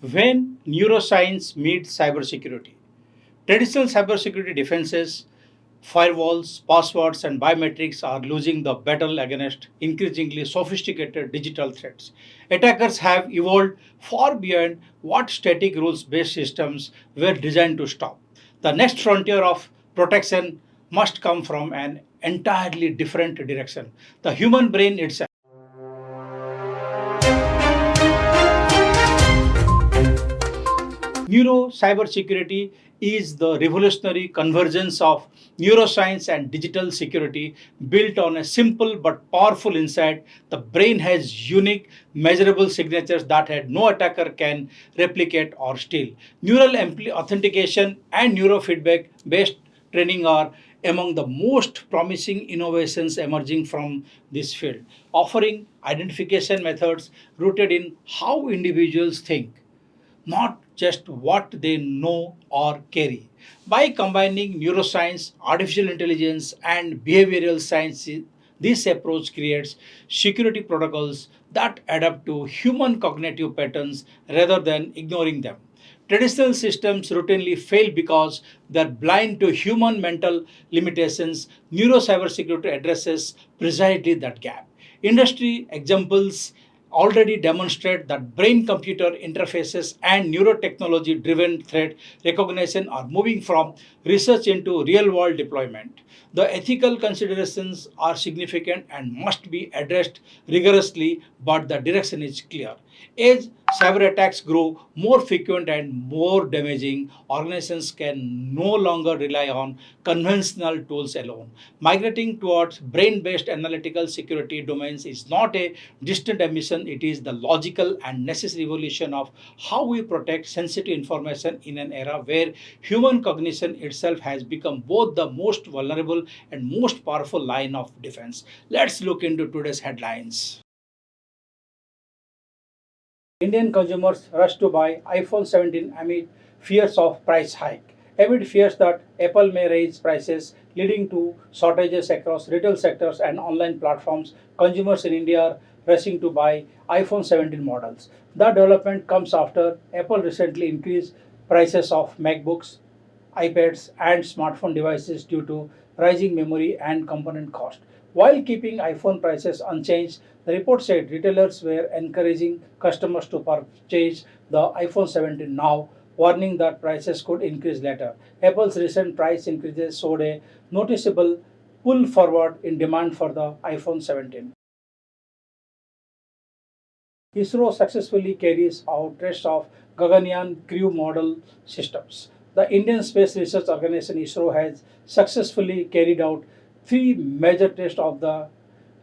When neuroscience meets cybersecurity, traditional cybersecurity defenses, firewalls, passwords, and biometrics are losing the battle against increasingly sophisticated digital threats. Attackers have evolved far beyond what static rules based systems were designed to stop. The next frontier of protection must come from an entirely different direction: the human brain itself. Neuro-cybersecurity is the revolutionary convergence of neuroscience and digital security built on a simple but powerful insight. The brain has unique, measurable signatures that no attacker can replicate or steal. Authentication and neurofeedback based training are among the most promising innovations emerging from this field, offering identification methods rooted in how individuals think, not just what they know or carry. By combining neuroscience, artificial intelligence, and behavioral science, this approach creates security protocols that adapt to human cognitive patterns rather than ignoring them. Traditional systems routinely fail because they're blind to human mental limitations. Neurocybersecurity addresses precisely that gap. Industry examples already demonstrate that brain computer interfaces and neurotechnology driven threat recognition are moving from research into real world deployment. The ethical considerations are significant and must be addressed rigorously, but the direction is clear. As cyber attacks grow more frequent and more damaging, organizations can no longer rely on conventional tools alone. Migrating towards brain based analytical security domains is not a distant ambition, it is the logical and necessary evolution of how we protect sensitive information in an era where human cognition itself has become both the most vulnerable and most powerful line of defense. Let's look into today's headlines. Indian consumers rush to buy iPhone 17 amid fears of price hike. Amid fears that Apple may raise prices, leading to shortages across retail sectors and online platforms, consumers in India are rushing to buy iPhone 17 models. The development comes after Apple recently increased prices of MacBooks, iPads, and smartphone devices due to rising memory and component cost. While keeping iPhone prices unchanged, the report said retailers were encouraging customers to purchase the iPhone 17 now, warning that prices could increase later. Apple's recent price increases showed a noticeable pull forward in demand for the iPhone 17. ISRO successfully carries out tests of Gaganyaan crew model systems. The Indian Space Research Organization ISRO has successfully carried out three major tests of the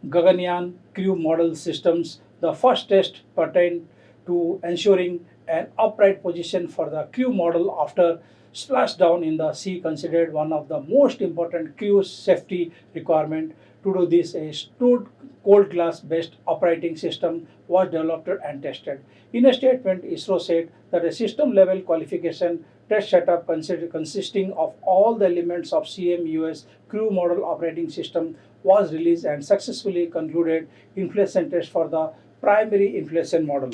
Gaganyaan crew model systems. The first test pertained to ensuring an upright position for the crew model after splashdown in the sea, considered one of the most important crew safety requirement. To do this, a stood cold glass based operating system was developed and tested. In a statement, ISRO said that a system level qualification test setup consisting of all the elements of CMUS crew model operating system was released and successfully concluded inflation test for the primary inflation model.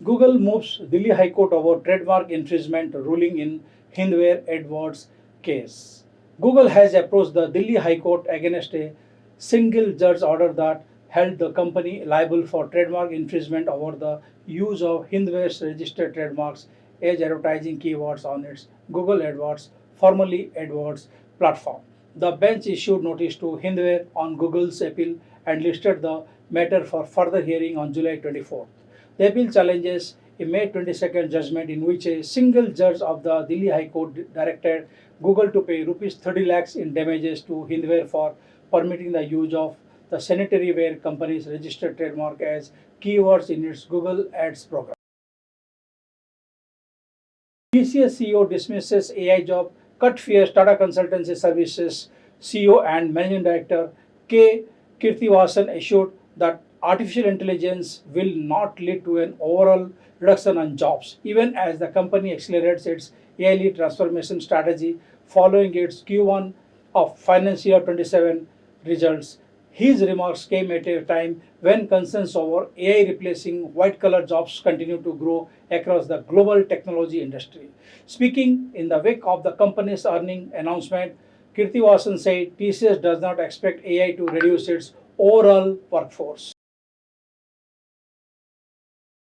Google moves Delhi High Court over trademark infringement ruling in Hindware Edwards case. Google has approached the Delhi High Court against a single judge order that held the company liable for trademark infringement over the use of Hindware's registered trademarks as advertising keywords on its Google AdWords, formerly AdWords, platform. The bench issued notice to Hindware on Google's appeal and listed the matter for further hearing on July 24th. The appeal challenges a May 22nd judgment in which a single judge of the Delhi High Court directed Google to pay rupees 30 lakhs in damages to Hindware for permitting the use of the sanitary ware company's registered trademark as keywords in its Google Ads program. TCS CEO dismisses AI job, cut fears Tata Consultancy Services CEO and Managing Director K. Kirtivasan assured that artificial intelligence will not lead to an overall reduction in jobs, even as the company accelerates its AI-led transformation strategy following its Q1 of financial year 27 results. His remarks came at a time when concerns over AI replacing white collar jobs continue to grow across the global technology industry. Speaking in the wake of the company's earning announcement, Kirtivasan said TCS does not expect AI to reduce its overall workforce.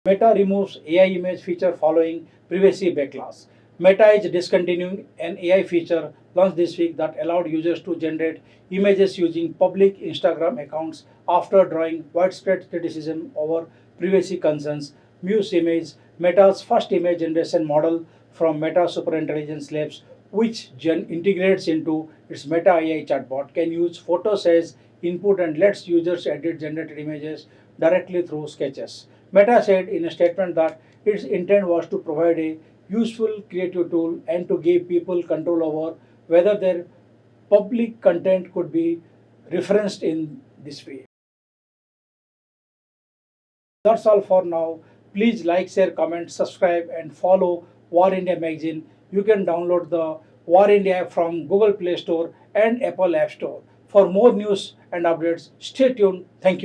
Meta removes AI image feature following privacy backlash. Meta is discontinuing an AI feature launched this week that allowed users to generate images using public Instagram accounts after drawing widespread criticism over privacy concerns. Muse Image, Meta's first image generation model from Meta Superintelligence Labs, which integrates into its Meta AI chatbot, can use photos as input and lets users edit generated images directly through sketches. Meta said in a statement that its intent was to provide a useful creative tool and to give people control over whether their public content could be referenced in this way. That's all for now. Please like, share, comment, subscribe, and follow War India magazine. You can download the War India app from Google Play Store and Apple App Store. For more news and updates, stay tuned. Thank you.